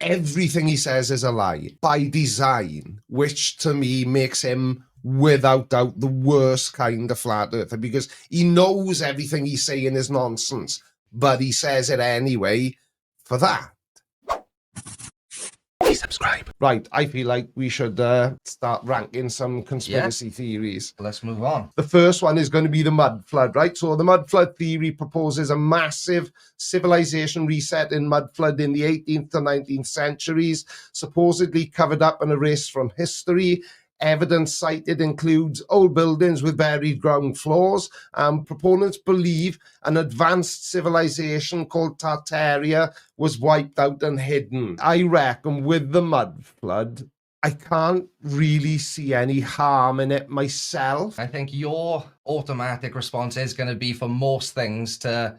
everything he says is a lie by design, which to me makes him without doubt the worst kind of flat earther, because he knows everything he's saying is nonsense, but he says it anyway for that. Please subscribe. Right, I feel like we should start ranking some conspiracy theories. Let's move on. The first one is going to be the mud flood, right? So the mud flood theory proposes a massive civilization reset in mud flood in the 18th to 19th centuries, supposedly covered up and erased from history. Evidence cited includes old buildings with buried ground floors. Proponents believe an advanced civilization called Tartaria was wiped out and hidden. I reckon with the mud flood, I can't really see any harm in it myself. I think your automatic response is going to be for most things to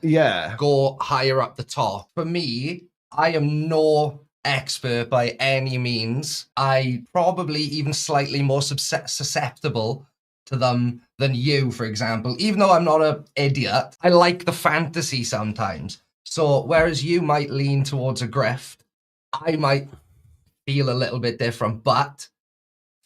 go higher up the top. For me, I am no expert by any means. I probably even slightly more susceptible to them than you, for example. Even though I'm not an idiot, I like the fantasy sometimes. So whereas you might lean towards a grift, I might feel a little bit different, but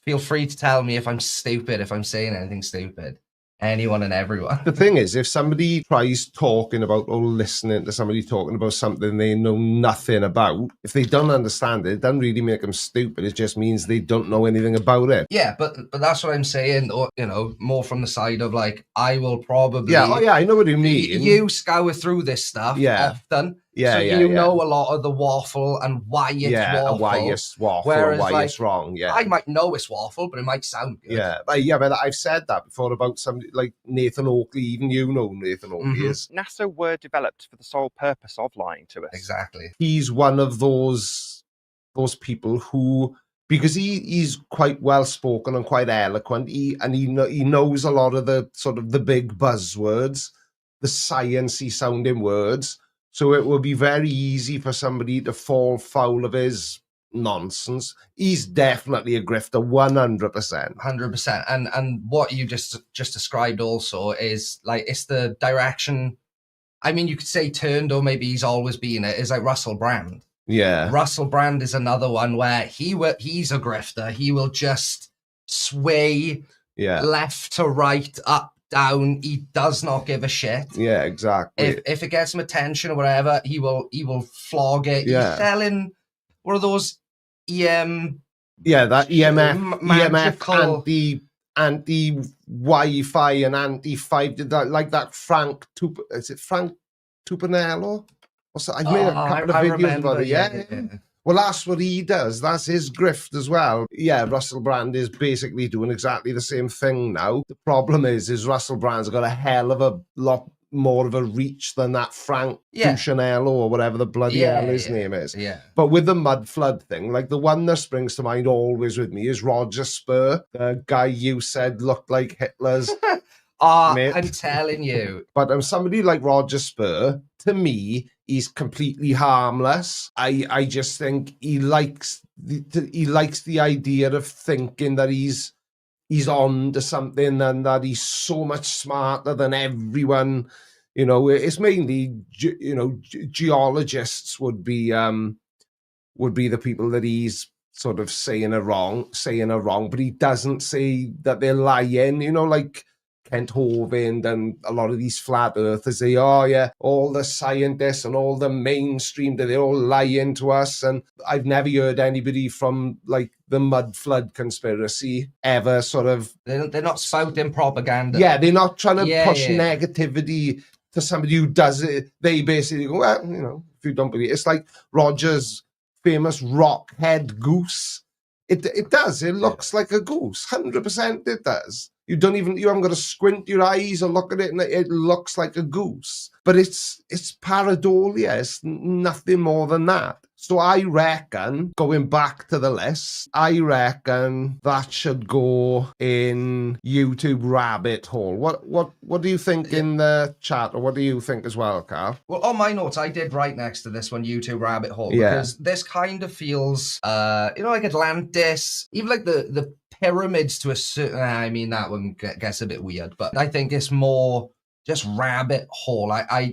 feel free to tell me if I'm stupid, if I'm saying anything stupid. Anyone and everyone. The thing is, if somebody tries talking about or listening to somebody talking about something they know nothing about, if they don't understand it, it doesn't really make them stupid. It just means they don't know anything about it. Yeah, but that's what I'm saying, or, you know, more from the side of like, I will probably... Yeah, oh yeah, I know what you mean. You scour through this stuff often. Yeah, so you know a lot of the waffle and why it's waffle. And why it's waffle, whereas, why like, it's wrong, I might know it's waffle, but it might sound good. But I've said that before about somebody like Nathan Oakley. Even you know Nathan Oakley is. NASA were developed for the sole purpose of lying to us. Exactly. He's one of those people who, because he's quite well spoken and quite eloquent, he knows a lot of the sort of the big buzzwords, the sciencey sounding words. So it will be very easy for somebody to fall foul of his nonsense. He's definitely a grifter, 100%. 100%. And what you just described also is like, it's the direction. I mean, you could say turned, or maybe he's always been it. Is like Russell Brand. Yeah. Russell Brand is another one where he's a grifter. He will just sway left to right, up, down. He does not give a shit. Yeah, exactly. If it gets him attention or whatever, he will flog it. Yeah. He's selling one of those that EMF anti Wi-Fi and anti 5G, like that Frank Tupinello? I've made a couple of videos about it. Yeah. Well, that's what he does. That's his grift as well. Yeah, Russell Brand is basically doing exactly the same thing now. The problem is Russell Brand's got a hell of a lot more of a reach than that Frank Tuchinello or whatever the bloody hell his name is. Yeah. But with the mud flood thing, like the one that springs to mind always with me is Roger Spur, the guy you said looked like Hitler's. I'm telling you. But somebody like Roger Spur, to me, he's completely harmless. I just think he likes the idea of thinking that he's on to something and that he's so much smarter than everyone. You know, it's mainly geologists would be the people that he's sort of saying are wrong, but he doesn't say that they're lying. You know, like Kent Hovind and a lot of these flat earthers, they all the scientists and all the mainstream, they're all lying to us. And I've never heard anybody from like the mud flood conspiracy ever sort of... They're not spouting propaganda. Yeah, they're not trying to push negativity to somebody who does it. They basically go, well, you know, if you don't believe it. It's like Roger's famous rock head goose. It does. It looks like a goose. 100% it does. You haven't got to squint your eyes or look at it, and it looks like a goose. But it's pareidolia. It's nothing more than that. So I reckon, going back to the list, I reckon that should go in YouTube rabbit hole. What do you think in the chat, or what do you think as well, Carl? Well, on my notes, I did write next to this one, YouTube rabbit hole, because this kind of feels, like Atlantis, even like the pyramids to a certain... I mean, that one gets a bit weird, but I think it's more just rabbit hole. I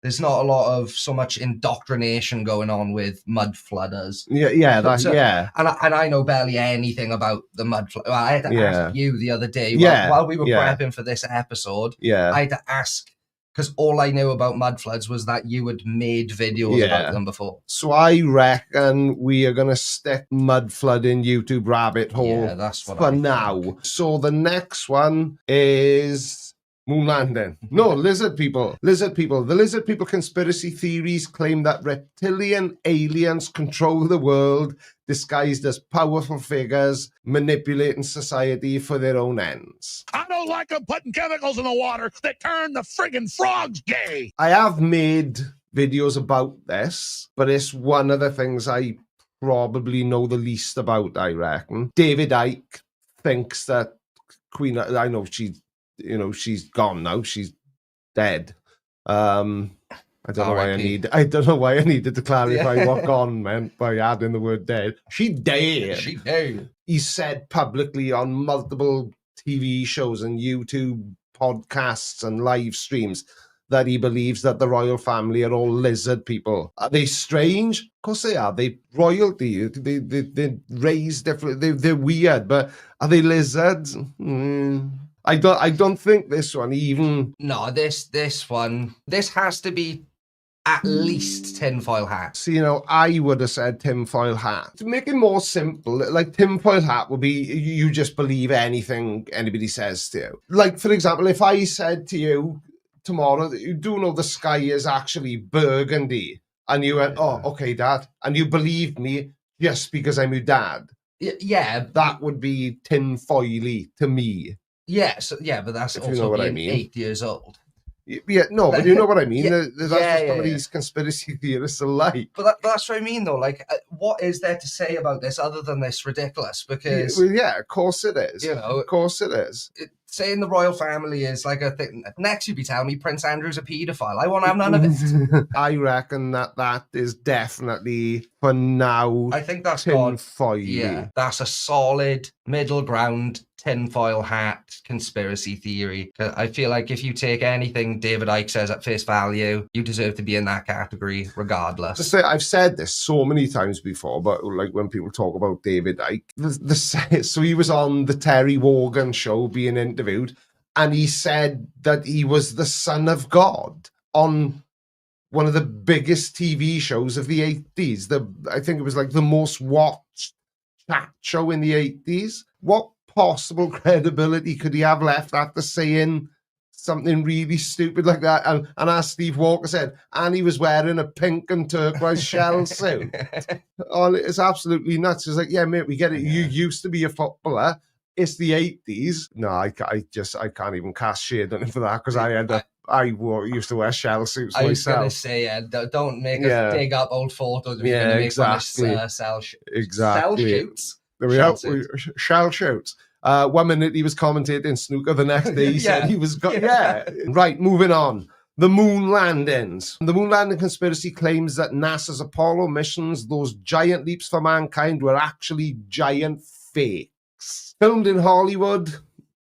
there's not a lot of so much indoctrination going on with mud flooders. Yeah. And I know barely anything about the mud flood. I had to ask you the other day while we were prepping for this episode. I had to ask, because all I knew about mud floods was that you had made videos about them before. So I reckon we are going to stick mud flood in YouTube rabbit hole that's what for now. So the next one is moon landing. No, lizard people. Lizard people. The lizard people conspiracy theories claim that reptilian aliens control the world, disguised as powerful figures, manipulating society for their own ends. I don't like them putting chemicals in the water that turn the friggin' frogs gay. I have made videos about this, but it's one of the things I probably know the least about, I reckon. David Icke thinks that Queen... I know she's gone now. She's dead. I don't know why I needed to clarify what gone meant by adding the word dead. She dead. He said publicly on multiple TV shows and YouTube podcasts and live streams that he believes that the royal family are all lizard people. Are they strange? Of course they are. They royalty. They're raised differently. They're weird, but are they lizards? I don't think this one even. No, this one. This has to be at least tinfoil hat. So, I would have said tinfoil hat. To make it more simple, like tinfoil hat would be you just believe anything anybody says to you. Like, for example, if I said to you tomorrow that you do know the sky is actually burgundy, and you went, oh, okay, Dad, and you believed me just because I'm your dad. Yeah. That would be tinfoily to me. Yes, but that's if also being 8 years old. Yeah, no, but you know what I mean. That's what some of these conspiracy theorists are like. But that's what I mean, though. Like, what is there to say about this other than this ridiculous? Because of course it is. Of course it is. Saying the royal family is like a thing. Next, you'd be telling me Prince Andrew's a paedophile. I won't have none of it. I reckon that is definitely for now. I think that's tinfoil. Yeah, that's a solid middle ground tinfoil hat conspiracy theory. I feel like if you take anything David Icke says at face value, you deserve to be in that category regardless. I've said this so many times before, but like when people talk about David Icke, so he was on the Terry Wogan show being interviewed, and he said that he was the son of God on one of the biggest TV shows of the 80s. I think it was like the most watched chat show in the 80s. What possible credibility could he have left after saying something really stupid like that? And as Steve Walker said, and he was wearing a pink and turquoise shell suit. Oh, it's absolutely nuts. It's like, yeah, mate, we get it. You used to be a footballer. It's the 80s. No, I can't even cast shade on him for that, because I used to wear shell suits myself. I was going to say, don't make us dig up old photos of you and make exactly. Cell shoots. There we go. Shell shoots. 1 minute he was commentating snooker, the next day he said he was... Right, moving on. The moon landings. The moon landing conspiracy claims that NASA's Apollo missions, those giant leaps for mankind, were actually giant fakes. Filmed in Hollywood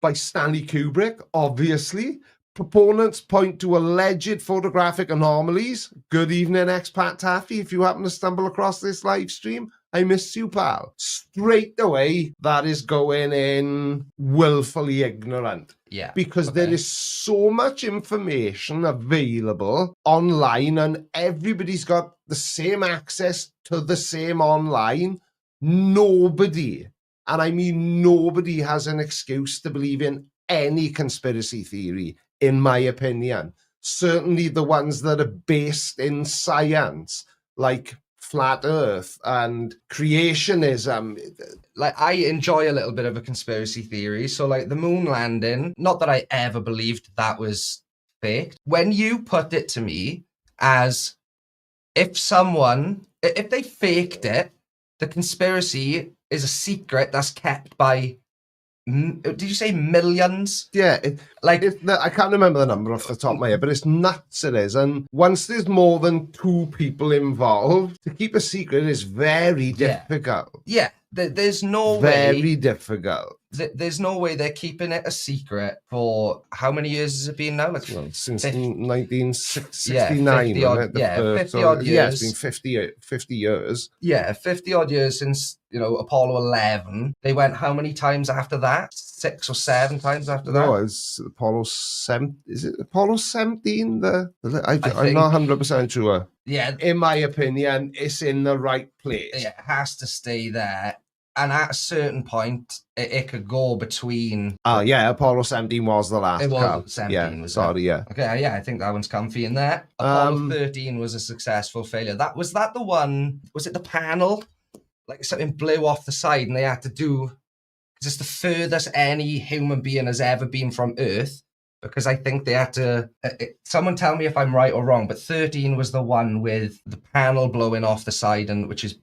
by Stanley Kubrick, obviously. Proponents point to alleged photographic anomalies. Good evening, expat Taffy. If you happen to stumble across this live stream, I miss you, pal. Straight away, that is going in willfully ignorant. Yeah. Because there is so much information available online, and everybody's got the same access to the same online. Nobody, and I mean nobody, has an excuse to believe in any conspiracy theory, in my opinion. Certainly the ones that are based in science, like flat earth and creationism. Like, I enjoy a little bit of a conspiracy theory. So like the moon landing, not that I ever believed that was faked. When you put it to me as if they faked it, the conspiracy is a secret that's kept by, did you say millions? Yeah, I can't remember the number off the top of my head, but it's nuts, it is. And once there's more than 2 people involved, to keep a secret is very difficult. Yeah, there's no way. Very difficult. there's no way they're keeping it a secret for how many years has it been now? Like since 50, 1969, 50 odd, 50 odd years. Yeah, it's been 50 years. Yeah, 50 odd years since, Apollo 11. They went how many times after that? 6 or 7 times after that? No, it's Apollo 7. Is it Apollo 17? I'm not think- 100% sure. Yeah. In my opinion, it's in the right place. It has to stay there. And at a certain point, it could go between... Oh, yeah, Apollo 17 was the last. It was Cal. 17, yeah, was sorry, it? yeah. Okay, yeah, I think that one's comfy in there. Apollo 13 was a successful failure. Was that the one... Was it the panel? Like something blew off the side and they had to do... Because it's the furthest any human being has ever been from Earth. Because I think they had to... someone tell me if I'm right or wrong, but 13 was the one with the panel blowing off the side, and which is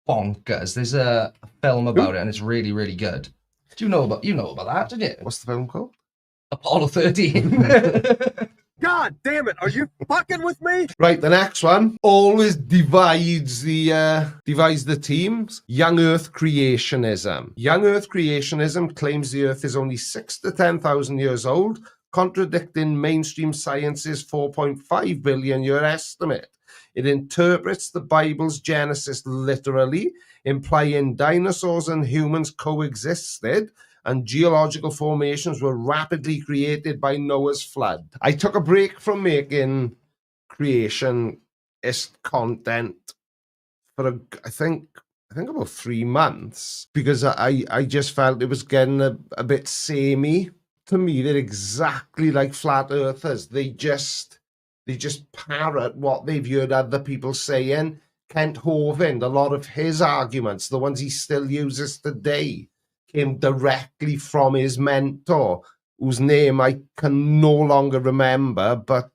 bonkers. There's a film about it, and it's really, really good. Do you know about that, didn't you? What's the film called? Apollo 13. God damn it, are you fucking with me? Right, the next one always divides the teams. Young Earth creationism. Young Earth creationism claims the Earth is only 6,000 to 10,000 years old, contradicting mainstream science's 4.5 billion year estimate. It interprets the Bible's Genesis literally, implying dinosaurs and humans coexisted and geological formations were rapidly created by Noah's flood. I took a break from making creationist content for I think about 3 months, because I just felt it was getting a bit samey. To me, they're exactly like flat earthers. They just parrot what they've heard other people saying. Kent Hovind, a lot of his arguments, the ones he still uses today, came directly from his mentor, whose name I can no longer remember, but...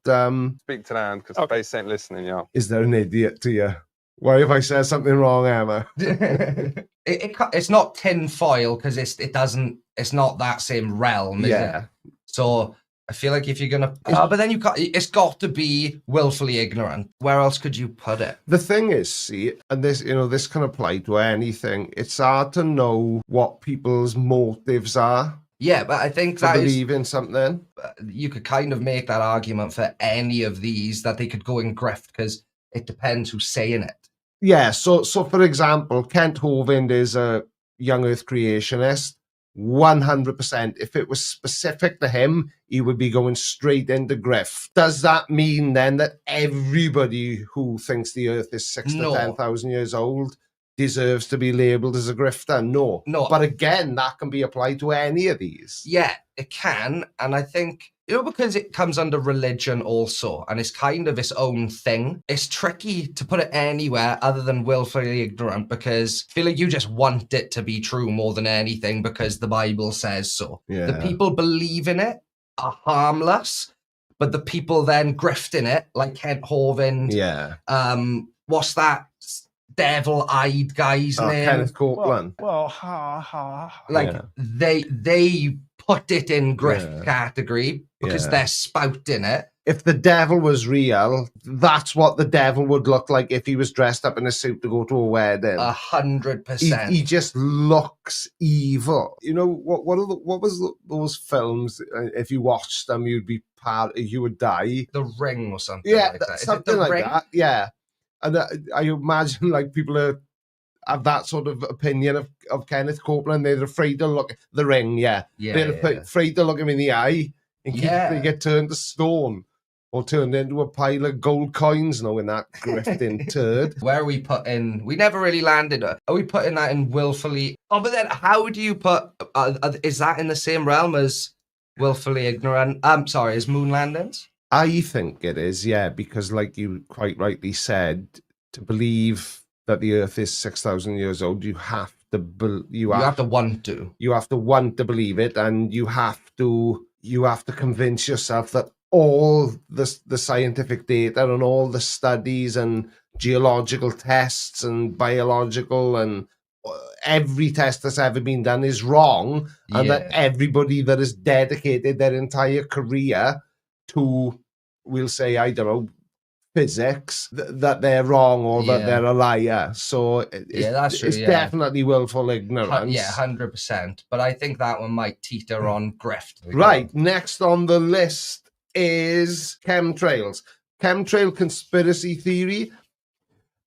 Speak to Dan, because Space ain't listening, y'all. Is there an idiot to you? Why have I said something wrong, Emma? It's not tin foil, because it's not that same realm, is it? So... I feel like if you're gonna, but then it's got to be willfully ignorant. Where else could you put it? The thing is, see, and this can apply to anything. It's hard to know what people's motives are. Yeah, but I think to believe in something. You could kind of make that argument for any of these, that they could go in grift, because it depends who's saying it. Yeah. So for example, Kent Hovind is a young Earth creationist. 100%. If it was specific to him, he would be going straight into grift. Does that mean then that everybody who thinks the Earth is 6,000 to 10,000 years old deserves to be labelled as a grifter? No. But again, that can be applied to any of these. Yeah, it can. And I think, because it comes under religion also, and it's kind of its own thing, it's tricky to put it anywhere other than willfully ignorant, because I feel like you just want it to be true more than anything because the Bible says so. Yeah. The people believe in it are harmless, but the people then grifting it, like Kent Hovind. Yeah. What's that devil-eyed guy's name? Kenneth Copeland. They put it in grift category because they're spouting it. If the devil was real, that's what the devil would look like if he was dressed up in a suit to go to a wedding. 100%. He just looks evil. What was those films? If you watched them, you would die. The Ring or something. Yeah, like that. something like that. Yeah, and I imagine like people have that sort of opinion of Kenneth Copeland. They're afraid to look The Ring. They're afraid to look him in the eye in case they get turned to stone or turned into a pile of gold coins. In that grifting turd. Where are we putting? We never really landed. Are we putting that in willfully? Oh, but then how do you put? Is that in the same realm as willfully ignorant? As moon landings? I think it is, yeah, because like you quite rightly said, to believe that the Earth is 6,000 years old, you have to want to believe it, and you have to convince yourself that all the scientific data and all the studies and geological tests and biological and every test that's ever been done is wrong, and that everybody that has dedicated their entire career to, we'll say, I don't know, physics that they're wrong or that they're a liar. So that's true. It's definitely willful ignorance. Yeah, 100%. But I think that one might teeter on grift. Right. Next on the list is chemtrails. Chemtrail conspiracy theory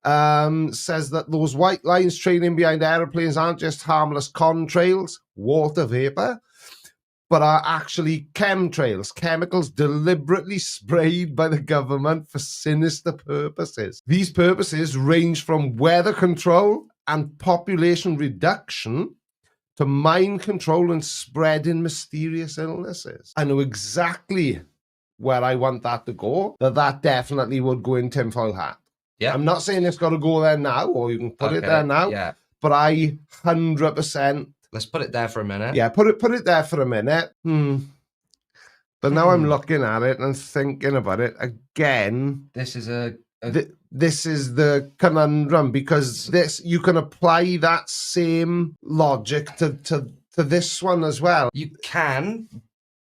says that those white lines trailing behind aeroplanes aren't just harmless contrails, water vapor, but are actually chemtrails, chemicals deliberately sprayed by the government for sinister purposes. These purposes range from weather control and population reduction to mind control and spreading mysterious illnesses. I know exactly where I want that to go, that definitely would go in tinfoil hat. Yeah. I'm not saying it's got to go there now, or you can put it there now, but I 100%... Let's put it there for a minute. Yeah, put it there for a minute. But now I'm looking at it and thinking about it again. This is this is the conundrum, because this, you can apply that same logic to this one as well. You can,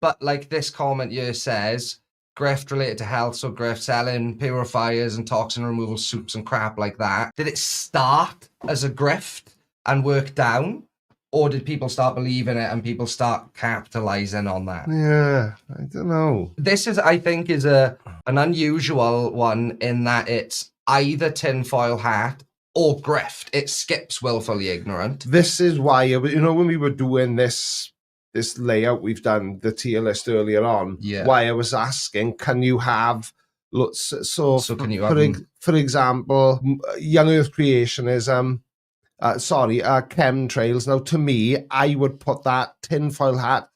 but like this comment here says, grift related to health, so grift selling purifiers and toxin removal soups and crap like that. Did it start as a grift and work down? Or did people start believing it and people start capitalizing on that? Yeah, I don't know. This is, I think, is an unusual one in that it's either tinfoil hat or grift. It skips willfully ignorant. This is why, when we were doing this layout, we've done the tier list earlier on, why I was asking, can you have... can you have for example, young earth creationism, chemtrails. Now, to me, I would put that tinfoil hat,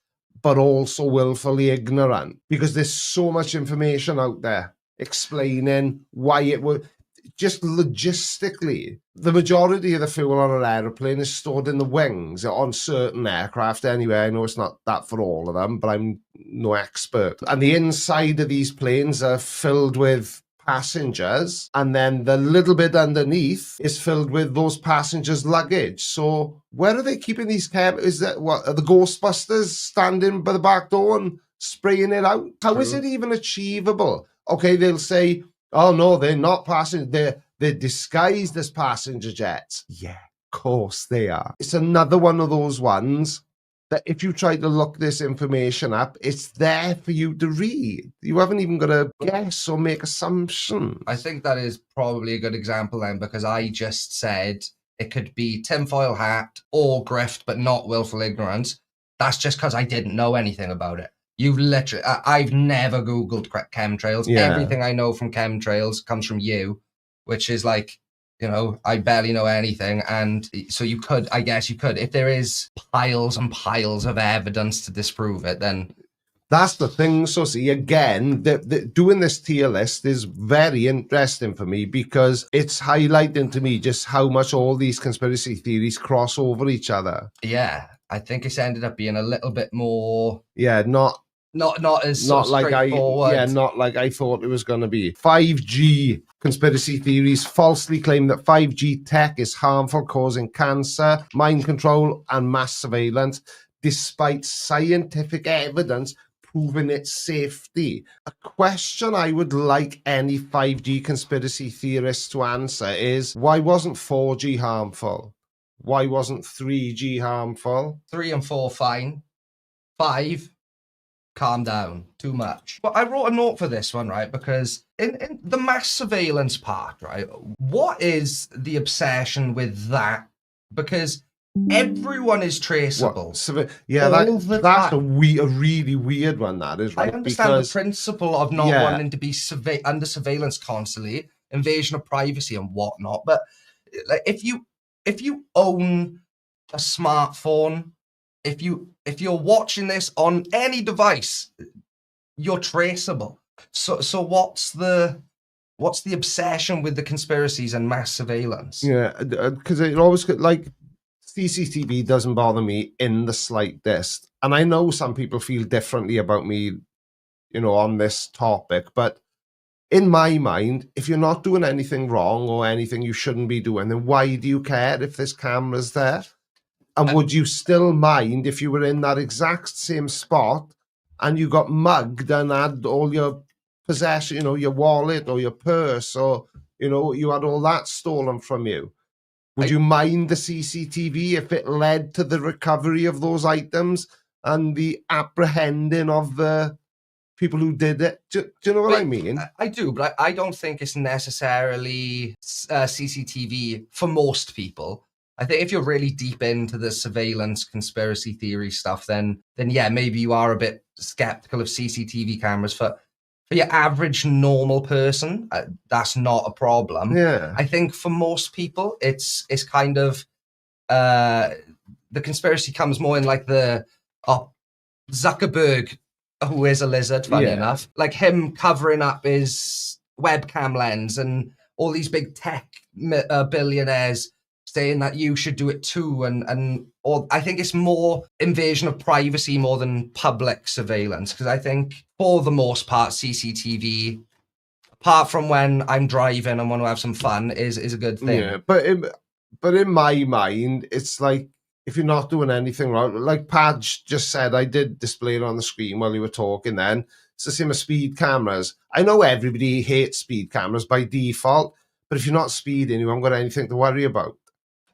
but also willfully ignorant, because there's so much information out there explaining why it would. Just logistically, the majority of the fuel on an aeroplane is stored in the wings on certain aircraft anyway. I know it's not that for all of them, but I'm no expert. And the inside of these planes are filled with passengers, and then the little bit underneath is filled with those passengers' luggage. So where are they keeping these Is that what, are the Ghostbusters standing by the back door and spraying it out? How is it even achievable? Okay, they'll say, oh no, they're not passengers, they're disguised as passenger jets. Yeah, of course they are. It's another one of those ones that if you try to look this information up, it's there for you to read. You haven't even got to guess or make assumptions. I think that is probably a good example then, because I just said it could be tinfoil hat or grift, but not willful ignorance. That's just because I didn't know anything about it. You've literally, I've never Googled chemtrails. Yeah. Everything I know from chemtrails comes from you, which is like, I barely know anything. And so I guess you could, if there is piles and piles of evidence to disprove it, then... That's the thing. So see, again, doing this tier list is very interesting for me, because it's highlighting to me just how much all these conspiracy theories cross over each other. Yeah, I think it's ended up being a little bit more... Yeah, not as straightforward. Not like I thought it was going to be. 5G conspiracy theories falsely claim that 5G tech is harmful, causing cancer, mind control, and mass surveillance, despite scientific evidence proving its safety. A question I would like any 5G conspiracy theorists to answer is, why wasn't 4G harmful? Why wasn't 3G harmful? 3 and 4, fine. 5... calm down, too much. But I wrote a note for this one, right? Because in the mass surveillance part, right? What is the obsession with that? Because everyone is traceable. That's a really weird one, that is, right? I understand the principle of not wanting to be under surveillance constantly, invasion of privacy and whatnot. But like, if you own a smartphone, if you're watching this on any device, you're traceable. So what's the obsession with the conspiracies and mass surveillance? Yeah, because it always, like, CCTV doesn't bother me in the slightest. And I know some people feel differently about me, on this topic, but in my mind, if you're not doing anything wrong or anything you shouldn't be doing, then why do you care if there's cameras there? And would you still mind if you were in that exact same spot and you got mugged and had all your possession, your wallet or your purse, or, you had all that stolen from you. Would you mind the CCTV if it led to the recovery of those items and the apprehending of the people who did it? Do you know what I mean? I do, but I don't think it's necessarily CCTV for most people. I think if you're really deep into the surveillance conspiracy theory stuff, then yeah, maybe you are a bit skeptical of CCTV cameras. For your average normal person, that's not a problem. Yeah. I think for most people, it's kind of the conspiracy comes more in like the Zuckerberg, who is a lizard, funny enough, like him covering up his webcam lens, and all these big tech billionaires saying that you should do it too, or I think it's more invasion of privacy more than public surveillance, because I think for the most part CCTV, apart from when I'm driving and want to have some fun, is a good thing. Yeah, but in my mind, it's like, if you're not doing anything wrong, like Padge just said, I did display it on the screen while you were talking then. It's the same as speed cameras. I know everybody hates speed cameras by default, but if you're not speeding, you haven't got anything to worry about.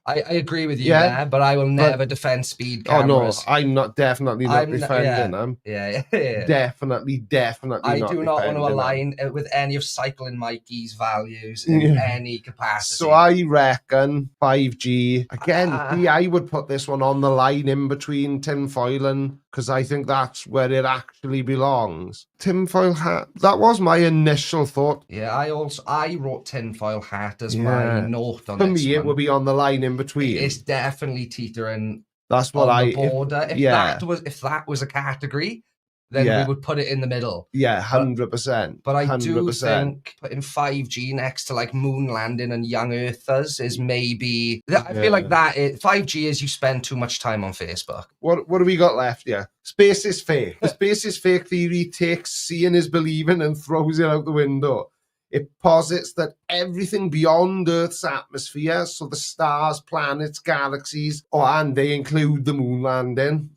I agree with you there, but I will never defend speed cameras. Oh no, I'm definitely not defending them. Yeah. Definitely I not do not want to align with any of Cycling Mikey's values in any capacity. So I reckon 5G, again, I would put this one on the line in between tinfoil and, because I think that's where it actually belongs. Tinfoil hat, that was my initial thought. Yeah, I wrote tinfoil hat as my note on For this me, one. it would be on the line in between. It's definitely teetering. That's what on the border. If that was a category, then we would put it in the middle. Yeah, 100%. But I 100%. do think putting 5G next to like moon landing and young earthers is maybe. I feel like 5G is you spend too much time on Facebook. What do we got left here? Space is fake. The space is fake theory takes seeing is believing and throws it out the window. It posits that everything beyond Earth's atmosphere, so the stars, planets, galaxies, and they include the moon landing,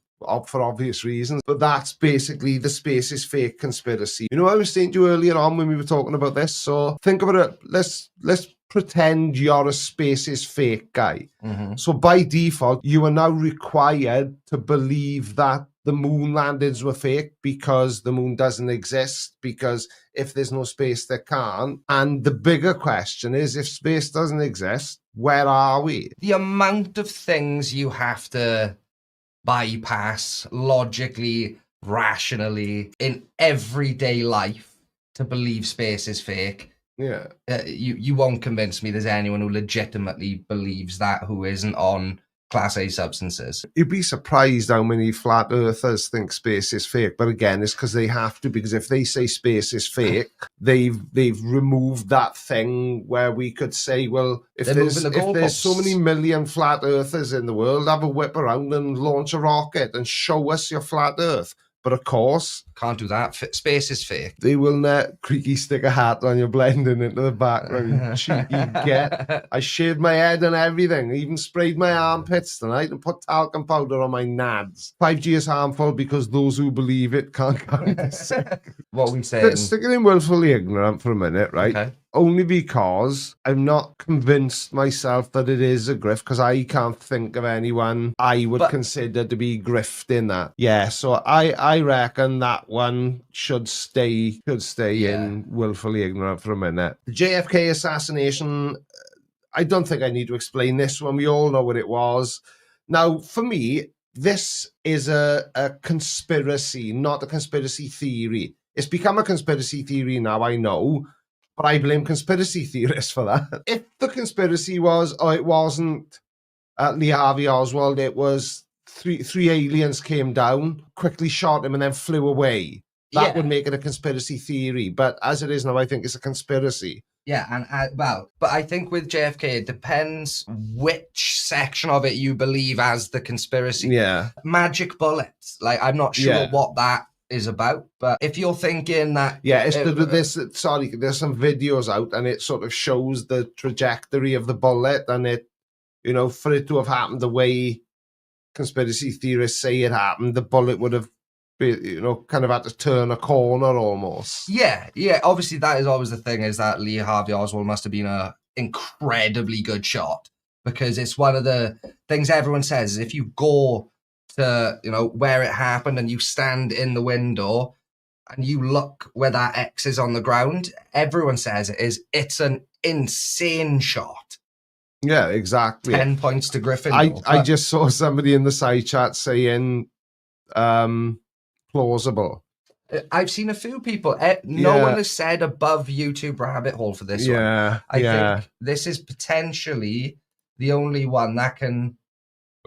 for obvious reasons, but that's basically the space is fake conspiracy. You know, I was saying to you earlier on when we were talking about this, so think about it. Let's pretend you're a space is fake guy. Mm-hmm. So by default, you are now required to believe that the moon landings were fake because the moon doesn't exist, because if there's no space, there can't. And the bigger question is, if space doesn't exist, where are we? The amount of things you have to bypass logically, rationally, in everyday life to believe space is fake. Yeah. You won't convince me there's anyone who legitimately believes that who isn't on Class A substances. You'd be surprised how many flat earthers think space is fake, but again, it's because they have to, because if they say space is fake, they've removed that thing where we could say, well, if there's so many million flat earthers in the world, have a whip around and launch a rocket and show us your flat earth. But of course, can't do that. Space is fake. They will not creaky stick a hat on you, blending into the background. Cheeky get. I shaved my head and everything. I even sprayed my armpits tonight and put talcum powder on my nads. 5G is harmful because those who believe it can't carry the sick. What are we saying? Sticking in willfully ignorant for a minute, right? Okay. Only because I'm not convinced myself that it is a grift, because I can't think of anyone I would consider to be grifting that. Yeah, so I reckon that one should stay in willfully ignorant for a minute. The JFK assassination, I don't think I need to explain this one. We all know what it was. Now, for me, this is a conspiracy, not a conspiracy theory. It's become a conspiracy theory now, I know. But I blame conspiracy theorists for that. If the conspiracy was, it wasn't Lee Harvey Oswald, it was three aliens came down, quickly shot him, and then flew away. That would make it a conspiracy theory. But as it is now, I think it's a conspiracy. Yeah, and but I think with JFK, it depends which section of it you believe as the conspiracy. Yeah. Magic bullets. Like, I'm not sure what that is about, but if you're thinking that there's some videos out and it sort of shows the trajectory of the bullet, and it, for it to have happened the way conspiracy theorists say it happened, the bullet would have kind of had to turn a corner almost. Yeah. Obviously, that is always the thing, is that Lee Harvey Oswald must have been an incredibly good shot, because it's one of the things everyone says is if you go to, where it happened and you stand in the window and you look where that X is on the ground, everyone says it's an insane shot. Yeah, exactly. 10 points to Griffin. I just saw somebody in the side chat saying plausible. I've seen a few people. No one has said above YouTube rabbit hole for this one. I think this is potentially the only one that can...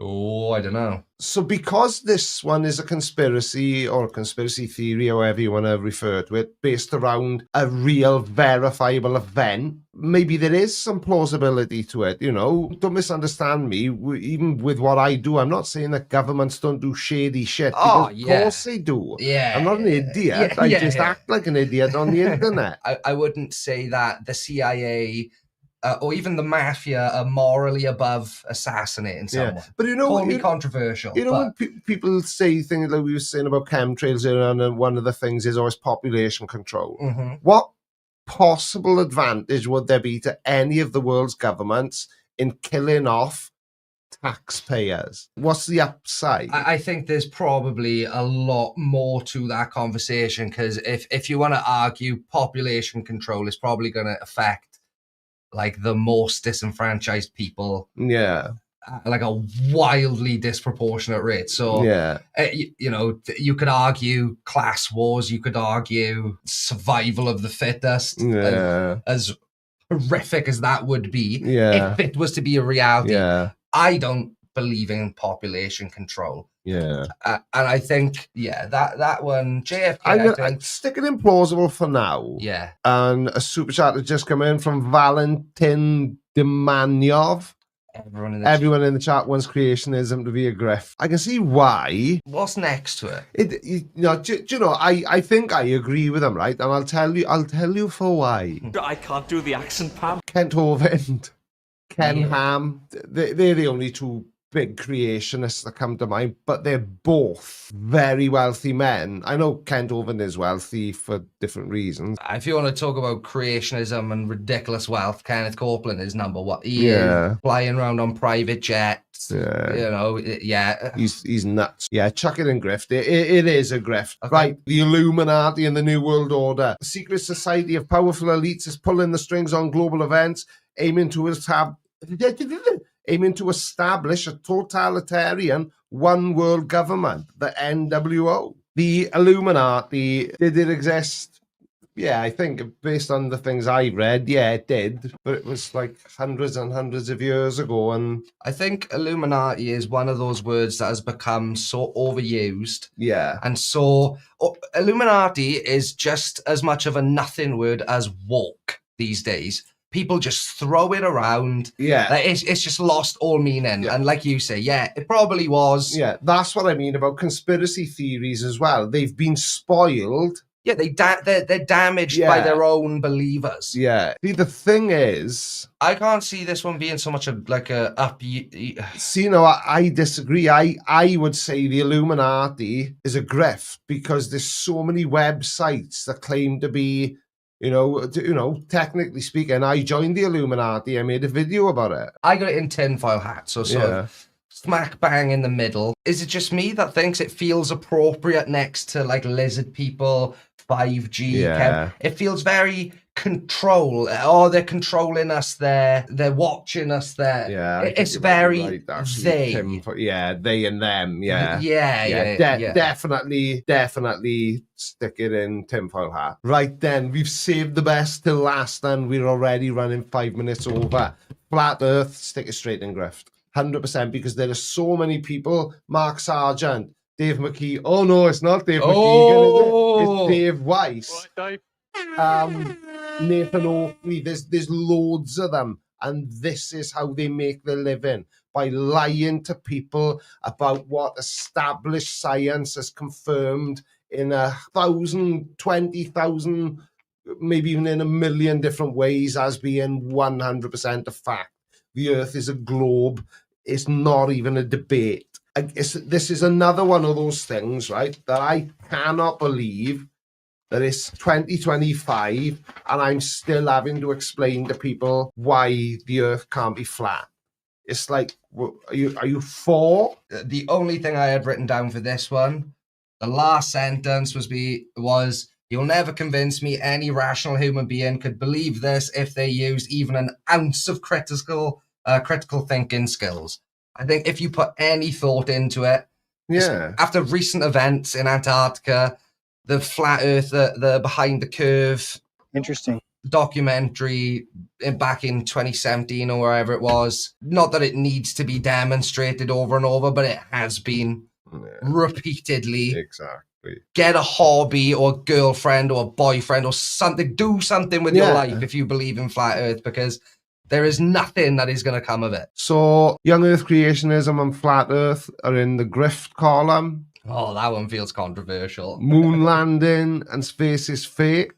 Oh, I don't know. So because this one is a conspiracy or a conspiracy theory, however you want to refer to it, based around a real verifiable event, maybe there is some plausibility to it, Don't misunderstand me. Even with what I do, I'm not saying that governments don't do shady shit. Of course they do. Yeah. I'm not an idiot. I just act like an idiot on the internet. I wouldn't say that the CIA... or even the mafia are morally above assassinating someone. But call me controversial. When people say things like we were saying about chemtrails earlier, and one of the things is always population control. Mm-hmm. What possible advantage would there be to any of the world's governments in killing off taxpayers? What's the upside? I think there's probably a lot more to that conversation, because if you want to argue population control is probably going to affect like the most disenfranchised people, like a wildly disproportionate rate. So you could argue class wars, you could argue survival of the fittest, as horrific as that would be, if it was to be a reality. I don't believe in population control. And I think, that one, JFK, I'm sticking in plausible for now. And a super chat has just come in from Valentin Demanyov. Everyone in the chat wants creationism to be a grift. I can see why. What's next to it? I think I agree with him, right? And I'll tell you for why. I can't do the accent, Pam. Kent Hovind, Ken Ham, they're the only two big creationists that come to mind, but they're both very wealthy men. I know Kent Hovind is wealthy for different reasons. If you want to talk about creationism and ridiculous wealth, Kenneth Copeland is number one. He is flying around on private jets. He's nuts. Chuck it in grift. It is a grift. Okay. Right, the Illuminati and the New World Order. A secret society of powerful elites is pulling the strings on global events, aiming to establish a totalitarian one world government, the NWO. The Illuminati, did it exist? Yeah, I think based on the things I read, it did. But it was like hundreds and hundreds of years ago. And I think Illuminati is one of those words that has become so overused. And so Illuminati is just as much of a nothing word as woke these days. People just throw it around. It's just lost all meaning. And like you say, it probably was. That's what I mean about conspiracy theories as well. They've been spoiled. They're damaged by their own believers. See, the thing is, I can't see this one being so much See, no, I disagree. I would say the Illuminati is a grift because there's so many websites that claim to be, technically speaking, I joined the Illuminati. I made a video about it. I got it in tinfoil hat, so smack bang in the middle. Is it just me that thinks it feels appropriate next to like lizard people, 5G? It feels very control. Oh, they're controlling us. They're watching us. It's very they. They and them. Definitely stick it in tinfoil hat. Right then, we've saved the best till last, and we're already running 5 minutes over. Flat Earth, stick it straight in grift. 100%, because there are so many people. Mark Sargent, Dave McKee. Oh no, it's not Dave McKeegan, is it? It's Dave Weiss. Right, Dave. Nathan Oakley. There's loads of them, and this is how they make their living, by lying to people about what established science has confirmed in 1,000, 20,000, maybe even in 1 million different ways as being 100% a fact. The Earth is a globe. It's not even a debate. this is another one of those things, right, that I cannot believe that it's 2025 and I'm still having to explain to people why the Earth can't be flat. It's like, are you for? The only thing I had written down for this one, the last sentence was you'll never convince me any rational human being could believe this if they used even an ounce of critical thinking skills. I think if you put any thought into it, after recent events in Antarctica, the flat Earth, the behind the curve, interesting documentary back in 2017 or wherever it was. Not that it needs to be demonstrated over and over, but it has been repeatedly. Exactly. Get a hobby or a girlfriend or a boyfriend or something. Do something with your life if you believe in flat Earth, because there is nothing that is going to come of it. So, young Earth creationism and flat Earth are in the grift column. Oh, that one feels controversial. Moon landing and space is fake.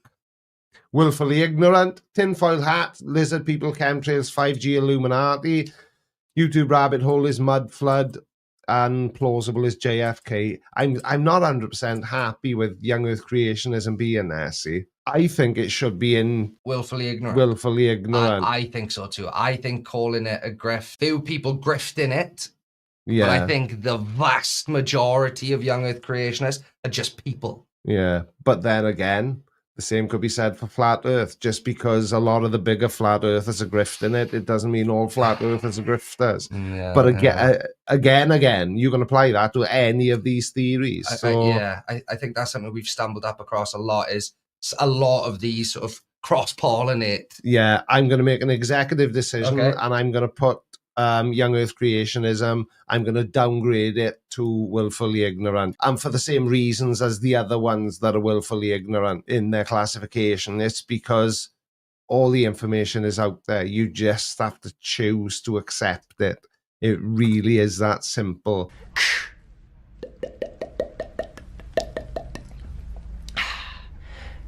Willfully ignorant. Tinfoil hat. Lizard people, chemtrails, 5G Illuminati. YouTube rabbit hole is mud flood. And plausible is JFK. I'm not 100% happy with young Earth creationism being there, see. I think it should be in willfully ignorant. Willfully ignorant. I think so too. I think calling it a grift, few people grifting it. Yeah. But I think the vast majority of young Earth creationists are just people. Yeah. But then again, the same could be said for flat Earth. Just because a lot of the bigger flat Earthers are grifting it doesn't mean all flat Earthers are grifters. Yeah, but again, you can apply that to any of these theories. I think that's something we've stumbled up across a lot, is a lot of these sort of cross-pollinate. Yeah, I'm going to make an executive decision and I'm going to put young Earth creationism, I'm going to downgrade it to willfully ignorant. And for the same reasons as the other ones that are willfully ignorant in their classification. It's because all the information is out there. You just have to choose to accept it. It really is that simple.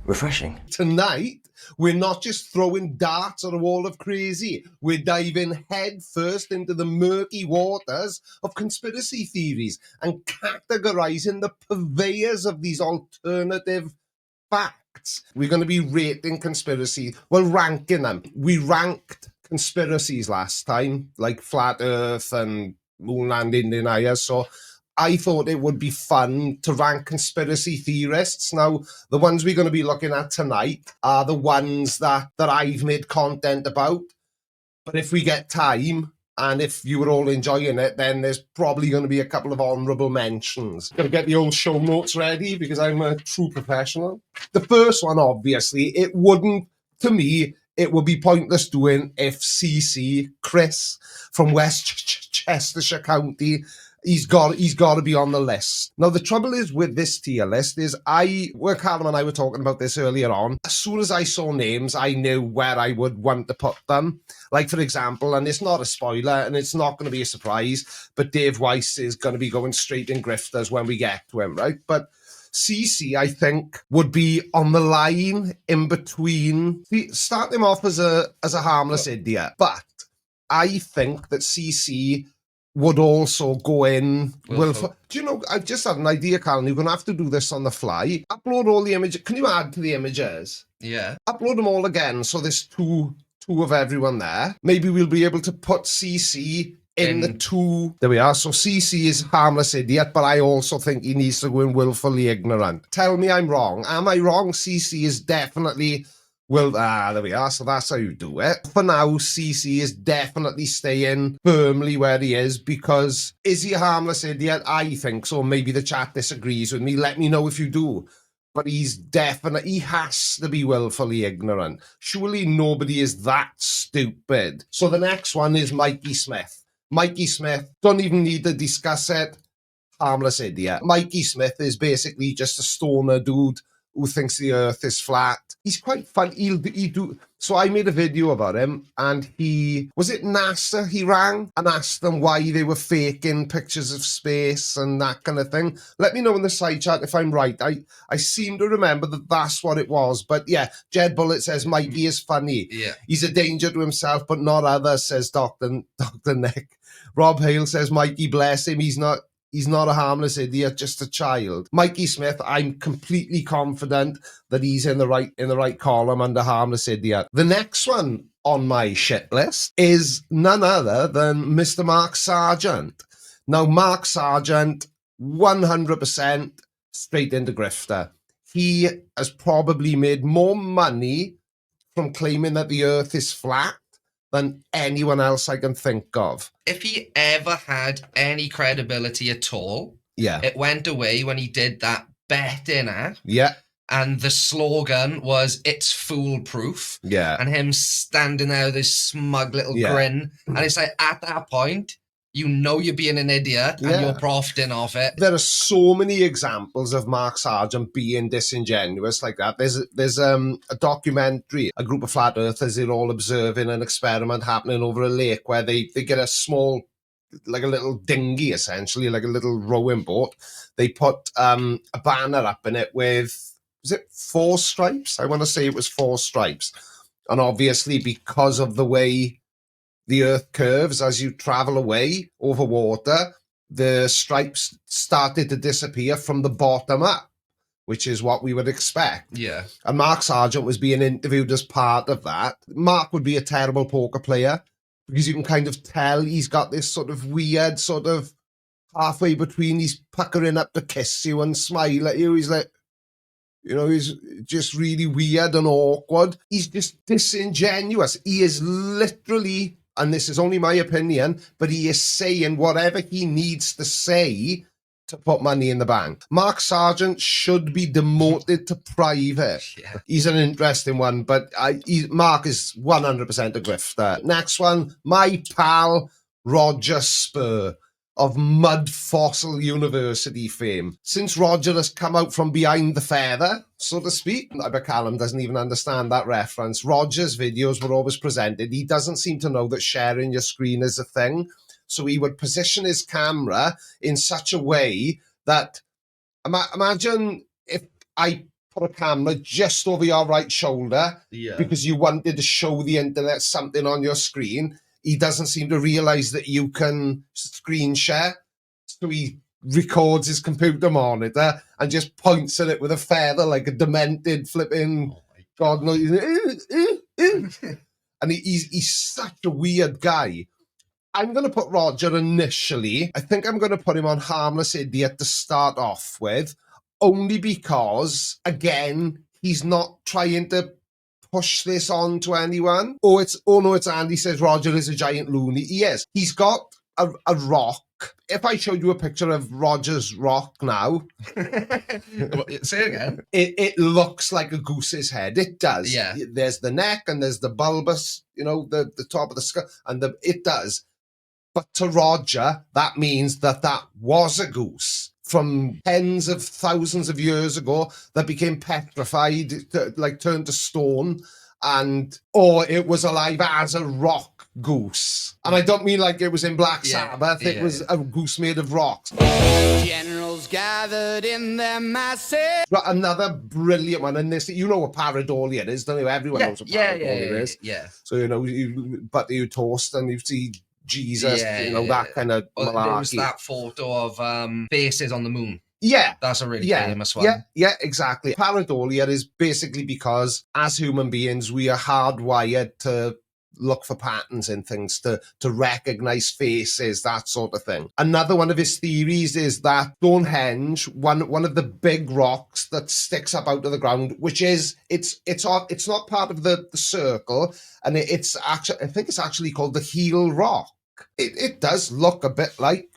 Refreshing. Tonight, we're not just throwing darts at a wall of crazy. We're diving head first into the murky waters of conspiracy theories and categorizing the purveyors of these alternative facts. We're going to be rating conspiracy, ranking them. We ranked conspiracies last time, like Flat Earth and moon landing deniers. So I thought it would be fun to rank conspiracy theorists. Now, the ones we're going to be looking at tonight are the ones that I've made content about. But if we get time, and if you were all enjoying it, then there's probably going to be a couple of honourable mentions. Got to get the old show notes ready because I'm a true professional. The first one, obviously, it would be pointless doing if CC, Chris, from Westchester County, He's got to be on the list. Now, the trouble is with this tier list is Callum and I were talking about this earlier on. As soon as I saw names, I knew where I would want to put them. Like, for example, and it's not a spoiler and it's not going to be a surprise, but Dave Weiss is going to be going straight in grifters when we get to him, right? But CC, I think, would be on the line in between. Start him off as a harmless idiot, but I think that CC would also go in. Do you know, I just had an idea, Callum. You're going to have to do this on the fly. Upload all the images. Can you add to the images? Yeah. Upload them all again. So there's two of everyone there. Maybe we'll be able to put CC in the two. There we are. So CC is harmless idiot, but I also think he needs to go in willfully ignorant. Tell me I'm wrong. Am I wrong? CC is definitely... there we are. So that's how you do it. For now, CC is definitely staying firmly where he is because is he a harmless idiot? I think so. Maybe the chat disagrees with me. Let me know if you do. But he has to be willfully ignorant. Surely nobody is that stupid. So the next one is Mikey Smith. Mikey Smith, don't even need to discuss it. Harmless idiot. Mikey Smith is basically just a stoner dude who thinks the earth is flat. He's quite fun. So I made a video about him and was it NASA he rang and asked them why they were faking pictures of space and that kind of thing. Let me know in the side chat if I'm right. I seem to remember that that's what it was. But yeah, Jed Bullet says Mikey is funny. Yeah. He's a danger to himself, but not others, says Dr. Nick. Rob Hale says Mikey, bless him. He's not He's not a harmless idiot, just a child. Mikey Smith, I'm completely confident that he's in the right column under harmless idiot. The next one on my shit list is none other than Mr. Mark Sargent. Now, Mark Sargent, 100% straight into grifter. He has probably made more money from claiming that the earth is flat than anyone else I can think of. If he ever had any credibility at all, it went away when he did that betting app. Yeah. And the slogan was, "It's foolproof." Yeah. And him standing there with his smug little grin. And it's like, at that point, you know you're being an idiot and you're profiting off it. There are so many examples of Mark Sargent being disingenuous like that. There's a documentary, a group of flat earthers, they're all observing an experiment happening over a lake where they get a small, like a little dinghy, essentially, like a little rowing boat. They put a banner up in it with, was it 4 stripes? I want to say it was 4 stripes. And obviously, because of the way the earth curves as you travel away over water, the stripes started to disappear from the bottom up, which is what we would expect. Yeah. And Mark Sargent was being interviewed as part of that. Mark would be a terrible poker player because you can kind of tell he's got this sort of weird sort of halfway between he's puckering up to kiss you and smile at you. He's like, you know, he's just really weird and awkward. He's just disingenuous. He is literally, and this is only my opinion, but he is saying whatever he needs to say to put money in the bank. Mark Sargent should be demoted to private. Yeah. He's an interesting one, but Mark is 100% a grifter. Next one, my pal Roger Spur of Mud Fossil University fame. Since Roger has come out from behind the feather, so to speak, I bet Callum doesn't even understand that reference. Roger's videos were always presented. He doesn't seem to know that sharing your screen is a thing. So he would position his camera in such a way that, imagine if I put a camera just over your right shoulder because you wanted to show the internet something on your screen. He doesn't seem to realize that you can screen share. So he records his computer monitor and just points at it with a feather like a demented flipping God knows. And he's such a weird guy. I'm going to put Roger initially. I think I'm going to put him on harmless idiot to start off with, only because, again, he's not trying to push this on to anyone. Oh no, it's Andy says Roger is a giant loony. He is. He's got a rock. If I showed you a picture of Roger's rock now, say it again. It looks like a goose's head. It does. Yeah. There's the neck and there's the bulbous, you know, the top of the skull, and it does. But to Roger, that means that was a goose from tens of thousands of years ago that became petrified, turned to stone, or it was alive as a rock goose. And I don't mean like it was in Black Sabbath. It was a goose made of rocks. Generals gathered in their masses. Another brilliant one, and this, you know what pareidolia is, don't you? Everyone knows what pareidolia is. Yeah. So, you know, you butter your toast and you see Jesus, that kind of malarkey. There was that photo of faces on the moon. Yeah. That's a really famous one. Yeah, exactly. Pareidolia is basically because as human beings, we are hardwired to look for patterns in things, to recognize faces, that sort of thing. Another one of his theories is that Stonehenge, one of the big rocks that sticks up out of the ground, which is, it's not part of the circle, and it's actually, I think it's actually called the heel rock. It does look a bit like,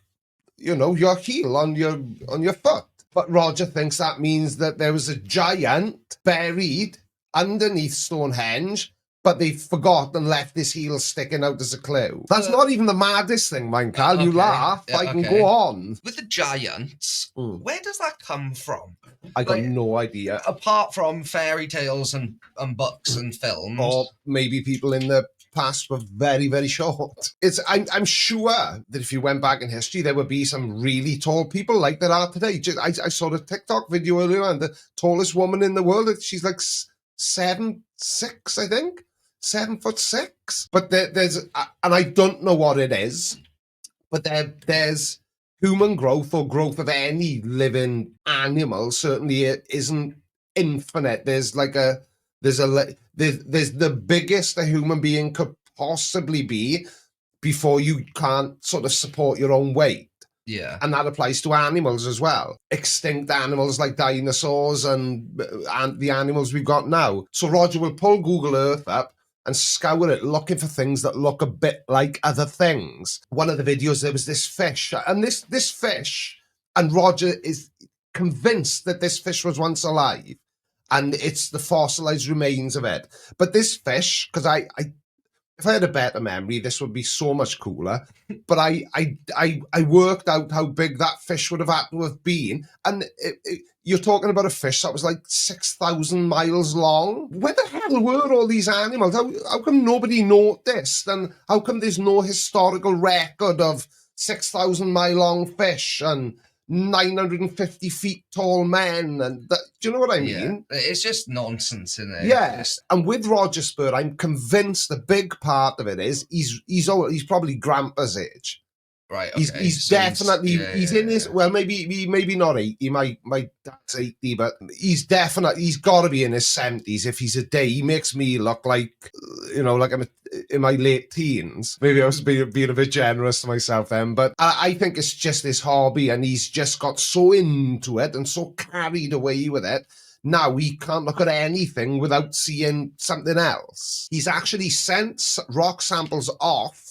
you know, your heel on your foot. But Roger thinks that means that there was a giant buried underneath Stonehenge, but they forgot and left this heel sticking out as a clue. That's not even the maddest thing, mind, Cal. You laugh. I can go on. With the giants, where does that come from? I got no idea. Apart from fairy tales and books and films. Or maybe people in the past were very, very short. I'm sure that if you went back in history, there would be some really tall people like there are today. I saw a TikTok video earlier on, the tallest woman in the world. She's like 7'6", I think. 7'6". But there's, and I don't know what it is, but there's human growth or growth of any living animal certainly isn't infinite. There's the biggest a human being could possibly be before you can't sort of support your own weight. Yeah. And that applies to animals as well. Extinct animals like dinosaurs and the animals we've got now. So Roger will pull Google Earth up and scour it looking for things that look a bit like other things. One of the videos, there was this fish. And this fish, and Roger is convinced that this fish was once alive. And it's the fossilized remains of it. But this fish, because if I had a better memory, this would be so much cooler. But I worked out how big that fish would have had to have been. And you're talking about a fish that was like 6,000 miles long. Where the hell were all these animals? How come nobody noticed? And how come there's no historical record of 6,000 mile long fish and 950 feet tall men? And that, do you know what I mean? Yeah. It's just nonsense, isn't it? Yes. And with Roger Spur, I'm convinced a big part of it is he's probably Grandpa's age. Right. Okay. He's definitely in his well, maybe not 80. My dad's 80, but he's got to be in his 70s. If he's a day, he makes me look like like I'm in my late teens. Maybe I was being a bit generous to myself then, but I think it's just his hobby, and he's just got so into it and so carried away with it. Now he can't look at anything without seeing something else. He's actually sent rock samples off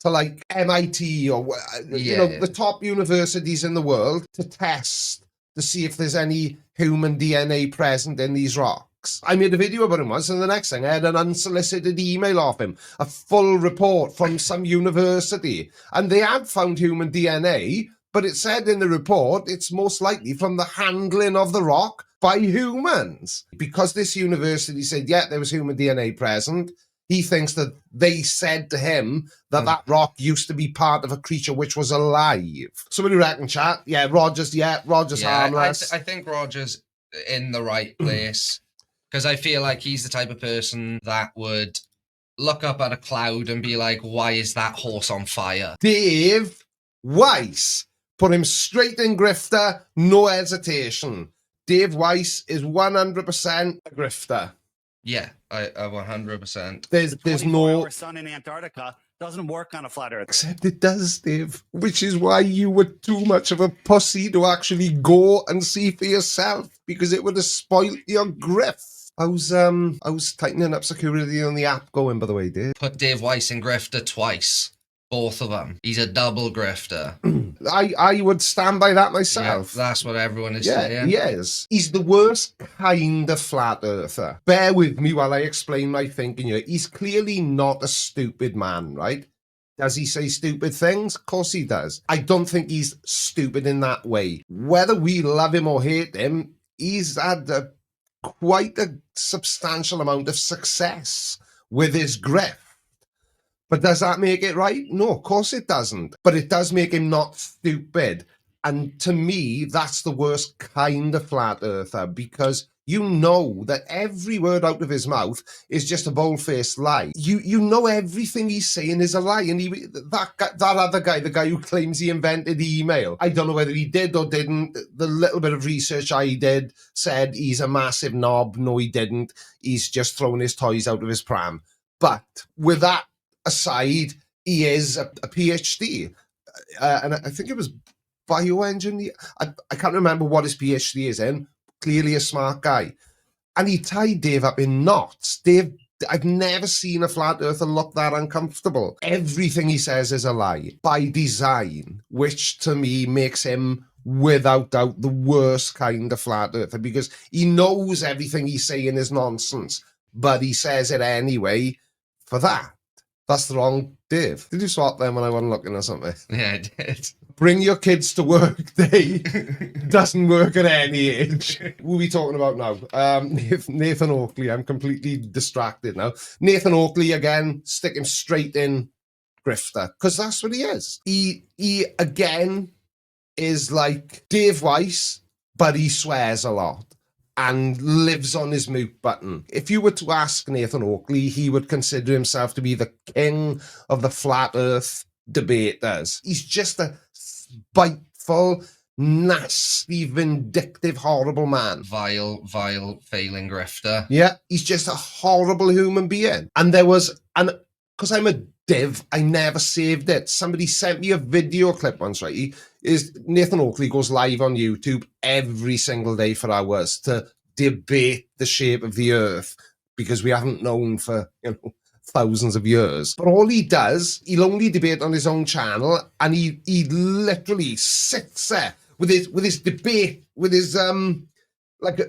to like MIT or the top universities in the world to test to see if there's any human DNA present in these rocks. I made a video about him once, and the next thing I had an unsolicited email off him, a full report from some university, and they had found human DNA, but it said in the report it's most likely from the handling of the rock by humans. Because this university said, yeah, there was human DNA present, he thinks that they said to him that that rock used to be part of a creature which was alive. So what do you reckon, chat? Yeah, Roger's harmless. I think Roger's in the right place, because I feel like he's the type of person that would look up at a cloud and be like, why is that horse on fire? Dave Weiss. Put him straight in grifter, no hesitation. Dave Weiss is 100% a grifter. Yeah, I 100%. There's no sun in Antarctica doesn't work on a flat earth. Except it does, Dave. Which is why you were too much of a pussy to actually go and see for yourself, because it would have spoilt your griff. I was tightening up security on the app going, by the way, Dave. Put Dave Weiss in grifter twice. Both of them. He's a double grifter. I would stand by that myself. Yeah, that's what everyone is saying. Yes. He's the worst kind of flat earther. Bear with me while I explain my thinking here. He's clearly not a stupid man, right? Does he say stupid things? Of course he does. I don't think he's stupid in that way. Whether we love him or hate him, he's had quite a substantial amount of success with his grift. But does that make it right? No, of course it doesn't. But it does make him not stupid. And to me, that's the worst kind of flat earther, because you know that every word out of his mouth is just a bold-faced lie. You know everything he's saying is a lie. And that other guy, the guy who claims he invented email, I don't know whether he did or didn't. The little bit of research I did said he's a massive knob. No, he didn't. He's just thrown his toys out of his pram. But with that aside, he is a PhD, and I think it was bioengineer. I can't remember what his PhD is in. Clearly a smart guy, and he tied Dave up in knots. Dave, I've never seen a flat earther look that uncomfortable. Everything he says is a lie by design, which to me makes him without doubt the worst kind of flat earther, because he knows everything he's saying is nonsense, but he says it anyway. For that. That's the wrong Dave. Did you swap them when I wasn't looking or something? Yeah, I did. Bring your kids to work day doesn't work at any age. Who are we talking about now? Nathan Oakley. I'm completely distracted now. Nathan Oakley, again, stick him straight in grifter, because that's what he is. He again is like Dave Weiss, but he swears a lot and lives on his mute button. If you were to ask Nathan Oakley, he would consider himself to be the king of the flat earth debaters. He's just a hateful, nasty, vindictive, horrible man. Vile, failing grifter. Yeah, he's just a horrible human being. And there was, because I'm a div, I never saved it. Somebody sent me a video clip once, right? Nathan Oakley goes live on YouTube every single day for hours to debate the shape of the earth, because we haven't known for, thousands of years. But all he does, he'll only debate on his own channel, and he literally sits there with his debate, with his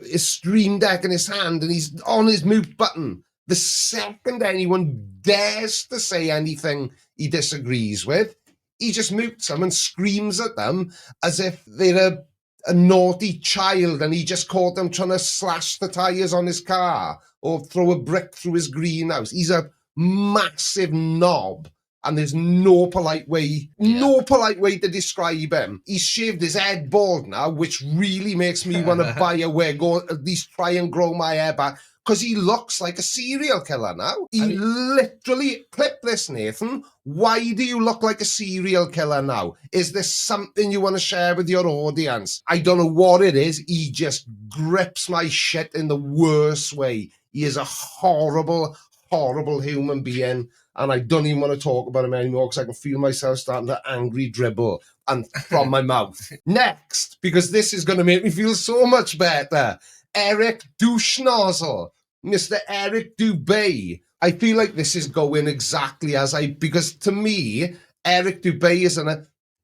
his stream deck in his hand, and he's on his mute button. The second anyone dares to say anything he disagrees with, he just mutes them and screams at them as if they're a naughty child and he just caught them trying to slash the tires on his car or throw a brick through his greenhouse. He's a massive knob, and there's no polite way to describe him. He's shaved his head bald now, which really makes me want to buy a wig or at least try and grow my hair back, because he looks like a serial killer now. Literally, clip this, Nathan. Why do you look like a serial killer now? Is this something you want to share with your audience? I don't know what it is. He just grips my shit in the worst way. He is a horrible, horrible human being, and I don't even want to talk about him anymore because I can feel myself starting to angry dribble and from my mouth. Next, because this is going to make me feel so much better, Eric Douche-Nozzle. Mr. Eric Dubay. I feel like this is going exactly because to me, Eric Dubay is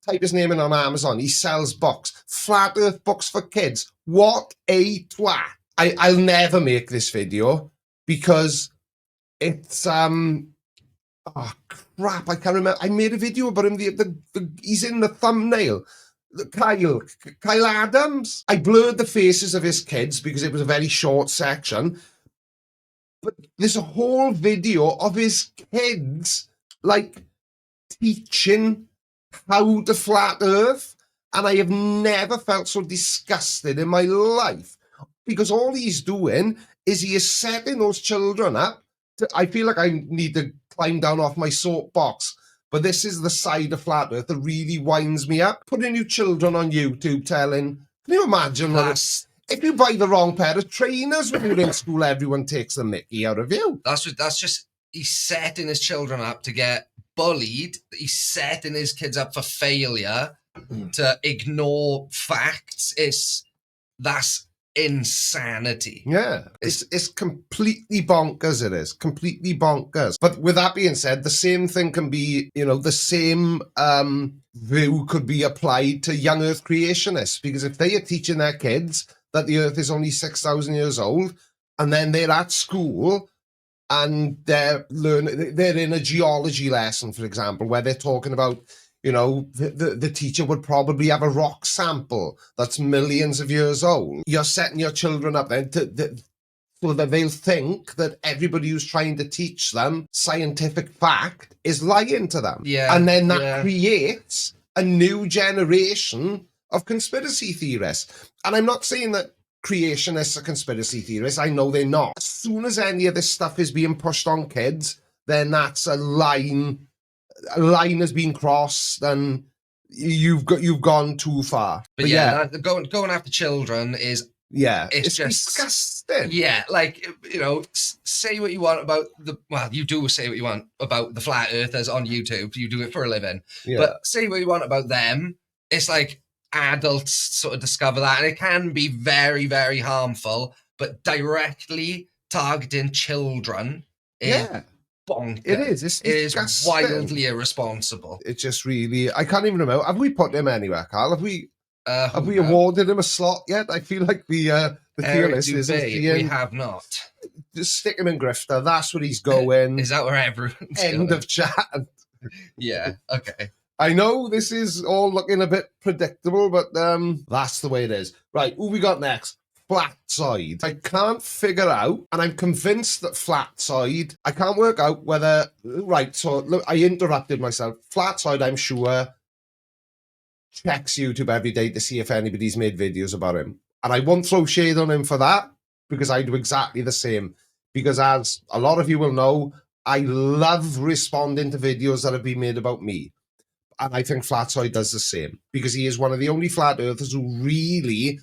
type his name in on Amazon. He sells books, flat earth books for kids. What a twat. I'll never make this video because it's, oh crap, I can't remember. I made a video about him, he's in the thumbnail. Kyle Adams. I blurred the faces of his kids because it was a very short section. But there's a whole video of his kids, teaching how to flat earth. And I have never felt so disgusted in my life. Because all he's doing is he is setting those children up. I feel like I need to climb down off my soapbox. But this is the side of flat earth that really winds me up. Putting your children on YouTube can you imagine if you buy the wrong pair of trainers when you're in school, everyone takes the mickey out of you. That's just, he's setting his children up to get bullied. He's setting his kids up for failure, to ignore facts. That's insanity. Yeah, it's completely bonkers. It is completely bonkers. But with that being said, the same thing can be, the same view could be applied to young earth creationists, because if they are teaching their kids that the earth is only 6,000 years old, and then they're at school and they're in a geology lesson, for example, where they're talking about, the teacher would probably have a rock sample that's millions of years old. You're setting your children up then so that they'll think that everybody who's trying to teach them scientific fact is lying to them. Yeah. And then that creates a new generation of conspiracy theorists. And I'm not saying that creationists are conspiracy theorists. I know they're not. As soon as any of this stuff is being pushed on kids, then that's a line has been crossed, and you've gone too far. But going after children is it's just disgusting. Yeah, say what you want about you do say what you want about the flat earthers on YouTube. You do it for a living. Yeah. But say what you want about them. It's like adults sort of discover that, and it can be very, very harmful, but directly targeting children is bonkers. It is. It is wildly irresponsible. It's just really, I can't even remember. Have we put him anywhere, Carl? Have we awarded him a slot yet? I feel like the tier list is we have not. Just stick him in Grifter. That's where he's going. Is that where everyone's End of chat. Yeah, okay. I know this is all looking a bit predictable, but that's the way it is. Right, who we got next? Flat side. I can't figure out, and I'm convinced that flat side, I can't work out whether, right, so look, I interrupted myself. Flat side, I'm sure, checks YouTube every day to see if anybody's made videos about him. And I won't throw shade on him for that, because I do exactly the same. Because as a lot of you will know, I love responding to videos that have been made about me. And I think Flatsoid does the same, because he is one of the only flat earthers who really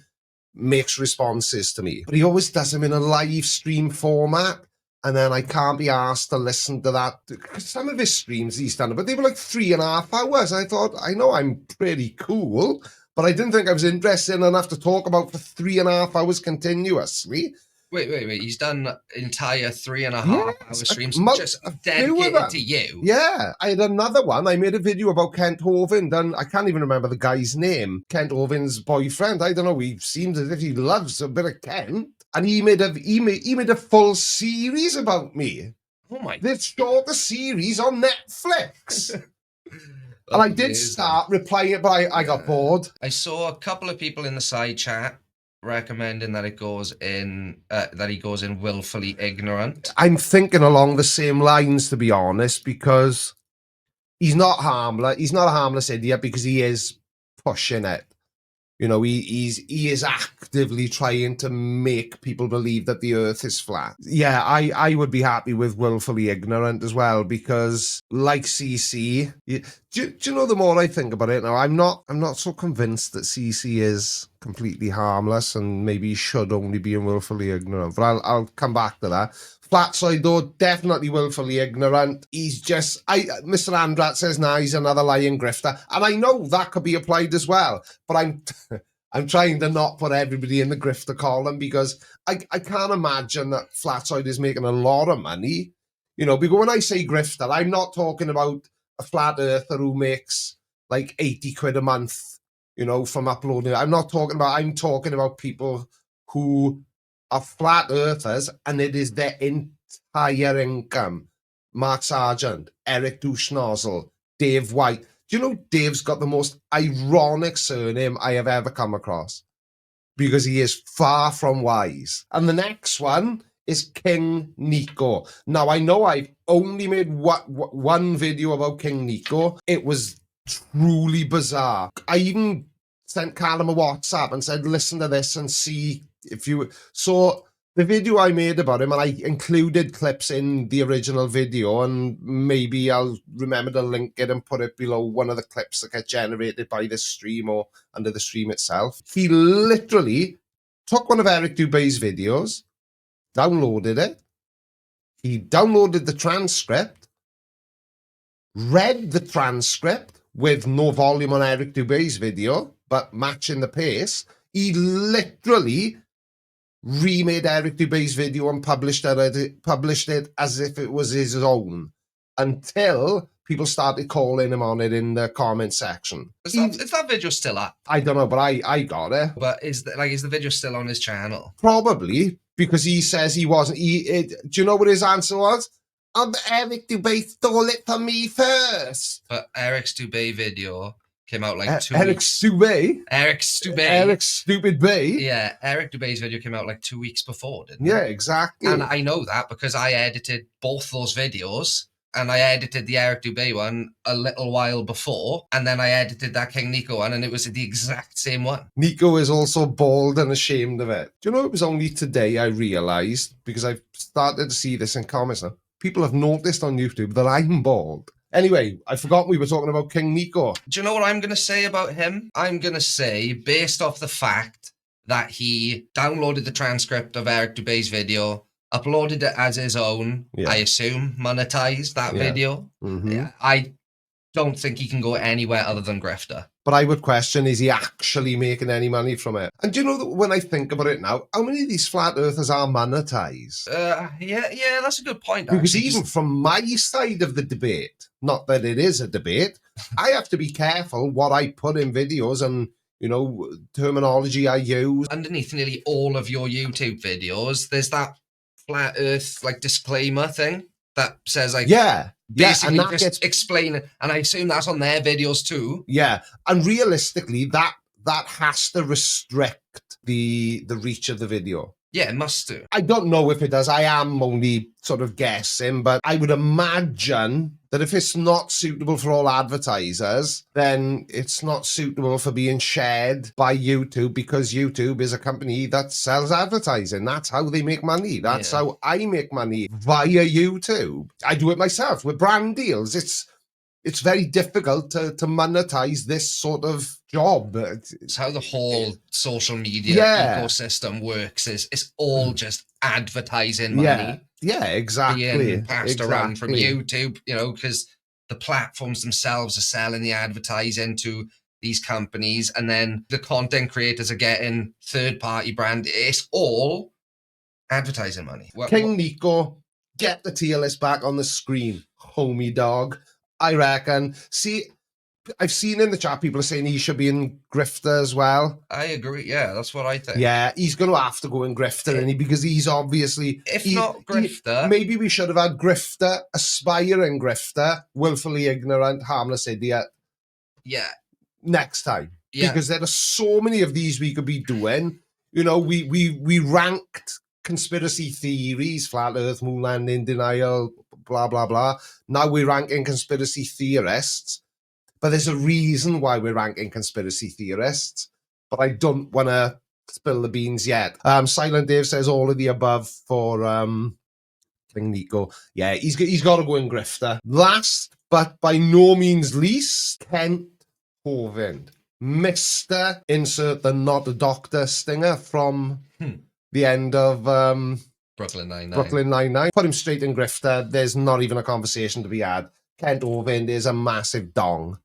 makes responses to me. But he always does them in a live stream format. And then I can't be asked to listen to that. Some of his streams he's done, but they were like 3.5 hours. I thought, I know I'm pretty cool, but I didn't think I was interested enough to talk about for 3.5 hours continuously. Wait. He's done entire 3.5 hour streams just dedicated to you. Yeah. I had another one. I made a video about Kent Hovind, and I can't even remember the guy's name. Kent Hovind's boyfriend. I don't know. He seems as if he loves a bit of Kent. And he made a full series about me. Oh my! They shot the series on Netflix. And I did start replying, but I got bored. I saw a couple of people in the side chat recommending that he goes in willfully ignorant. I'm thinking along the same lines, to be honest, because he's not harmless. He's not a harmless idiot, because he is pushing it. You know, he is actively trying to make people believe that the earth is flat. Yeah, I would be happy with willfully ignorant as well, because like CC, do you know, the more I think about it now, I'm not so convinced that CC is completely harmless, and maybe he should only be willfully ignorant. But I'll come back to that. Flatsoid, though, definitely willfully ignorant. He's just... Mr. Andrat says, nah, he's another lying grifter. And I know that could be applied as well. But I'm trying to not put everybody in the grifter column, because I can't imagine that Flatsoid is making a lot of money. You know, because when I say grifter, I'm not talking about a flat earther who makes like 80 quid a month, you know, from uploading. I'm talking about people who are flat earthers, and it is their entire income. Mark Sargent, Eric Douchenozzle, Dave White. Do you know Dave's got the most ironic surname I have ever come across? Because he is far from wise. And the next one is King Nico. Now, I know I've only made one video about King Nico. It was truly bizarre. I even sent Callum a WhatsApp and said, listen to this and see if you... So the video I made about him, and I included clips in the original video, and maybe I'll remember to link it and put it below one of the clips that get generated by this stream or under the stream itself. He literally took one of Eric Dubé's videos, downloaded it, he downloaded the transcript, read the transcript with no volume on Eric Dubé's video, but matching the pace. He literally remade Eric Dubé's video and published it as if it was his own, until people started calling him on it in the comment section. Is that video still up? I don't know, but I got it. But is the video still on his channel? Probably, because he says he wasn't. Do you know what his answer was? Eric Dubé stole it from me first. But Eric's Dubé video came out like 2 Eric weeks. Eric's stupid bay. Yeah, Eric Dubé's video came out like 2 weeks before, didn't it? Yeah, exactly. And I know that because I edited both those videos, and I edited the Eric Dubé one a little while before, and then I edited that King Nico one, and it was the exact same one. Nico is also bald and ashamed of it. Do you know, it was only today I realised, because I've started to see this in comments now, people have noticed on YouTube that I'm bald. Anyway, I forgot we were talking about King Nico. Do you know what I'm going to say about him? I'm going to say, based off the fact that he downloaded the transcript of Eric Dubé's video, uploaded it as his own, I assume, monetized that video. Mm-hmm. I don't think he can go anywhere other than grifter. But I would question, is he actually making any money from it? And do you know that when I think about it now, how many of these flat earthers are monetized? Yeah, that's a good point. Because even from my side of the debate, not that it is a debate, I have to be careful what I put in videos and, you know, terminology I use. Underneath nearly all of your YouTube videos, there's that flat earth like disclaimer thing that says like basically and just explain it, and I assume that's on their videos too. Yeah, and realistically that has to restrict the reach of the video. Yeah, it must do. I don't know if it does. I am only sort of guessing, but I would imagine that if it's not suitable for all advertisers, then it's not suitable for being shared by YouTube, because YouTube is a company that sells advertising. That's how they make money. That's how I make money, via YouTube. I do it myself with brand deals. it's very difficult to monetize this sort of job. It's how the whole social media ecosystem works. It's all just advertising money. Yeah, exactly. Being passed around from YouTube, because the platforms themselves are selling the advertising to these companies, and then the content creators are getting third-party brand. It's all advertising money. King Nico, get the tier list back on the screen, homie dog. I reckon. See, I've seen in the chat people are saying he should be in Grifter as well. I agree. Yeah, that's what I think. Yeah, he's going to have to go in Grifter, because he's obviously... not Grifter... maybe we should have had Grifter, aspiring Grifter, willfully ignorant, harmless idiot. Yeah. Next time. Yeah. Because there are so many of these we could be doing. We ranked conspiracy theories, flat earth, moon landing, denial, blah, blah, blah. Now we're ranking conspiracy theorists. But there's a reason why we're ranking conspiracy theorists. But I don't want to spill the beans yet. Silent Dave says all of the above for King Nico. Yeah, he's got to go in Grifter. Last, but by no means least, Kent Hovind. Mr. Insert the not a doctor stinger from the end of Brooklyn Nine-Nine. Put him straight in Grifter. There's not even a conversation to be had. Kent Hovind is a massive dong.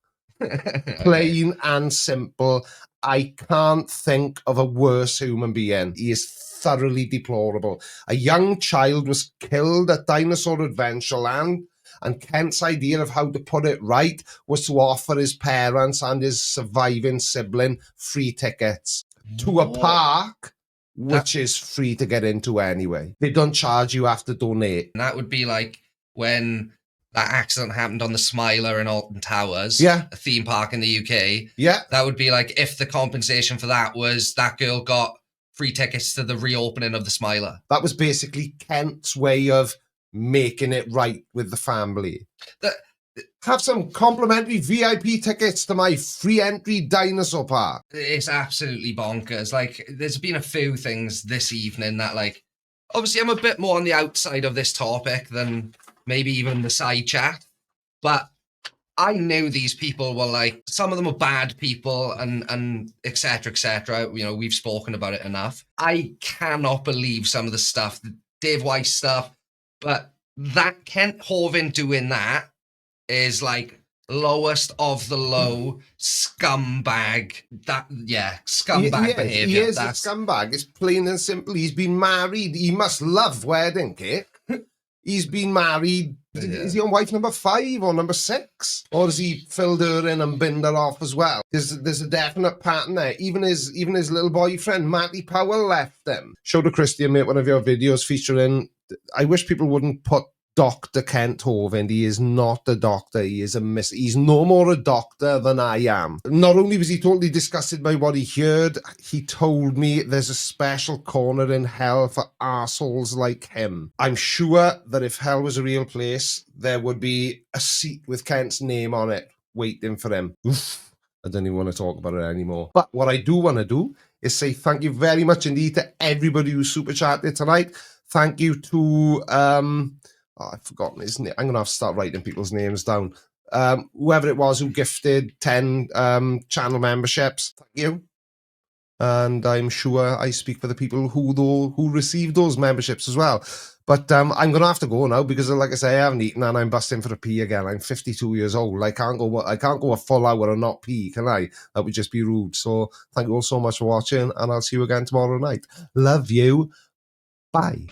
Plain and simple. I can't think of a worse human being. He is thoroughly deplorable. A young child was killed at Dinosaur Adventureland, and Kent's idea of how to put it right was to offer his parents and his surviving sibling free tickets to a park which is free to get into anyway. They don't charge you, have to donate. And that would be like when that accident happened on the Smiler in Alton Towers, a theme park in the UK. Yeah. That would be like if the compensation for that was that girl got free tickets to the reopening of the Smiler. That was basically Kent's way of making it right with the family. Have some complimentary VIP tickets to my free entry dinosaur park. It's absolutely bonkers. Like, there's been a few things this evening that, like, obviously I'm a bit more on the outside of this topic than maybe even the side chat, but I knew these people were like, some of them are bad people and et cetera, we've spoken about it enough. I cannot believe some of the stuff, the Dave Weiss stuff, but that Kent Hovind doing that is like lowest of the low scumbag. Scumbag behavior. He is a scumbag. It's plain and simple. He's been married. He must love wedding cake. He's been married. Yeah. Is he on wife number 5 or number 6? Or has he filled her in and binned her off as well? There's a definite pattern there. Even his little boyfriend, Matty Powell, left him. Show the Christian, mate, one of your videos featuring... I wish people wouldn't put Dr. Kent Hovind. He is not a doctor. He is he's no more a doctor than I am. Not only was he totally disgusted by what he heard, he told me there's a special corner in hell for arseholes like him. I'm sure that if hell was a real place, there would be a seat with Kent's name on it waiting for him. Oof, I don't even want to talk about it anymore. But what I do want to do is say thank you very much indeed to everybody who super chatted tonight. Thank you to... I've forgotten his name. I'm going to have to start writing people's names down. Whoever it was who gifted 10 channel memberships, thank you. And I'm sure I speak for the people who received those memberships as well. But I'm going to have to go now because, like I say, I haven't eaten and I'm busting for a pee again. I'm 52 years old. I can't go a full hour and not pee, can I? That would just be rude. So thank you all so much for watching, and I'll see you again tomorrow night. Love you. Bye.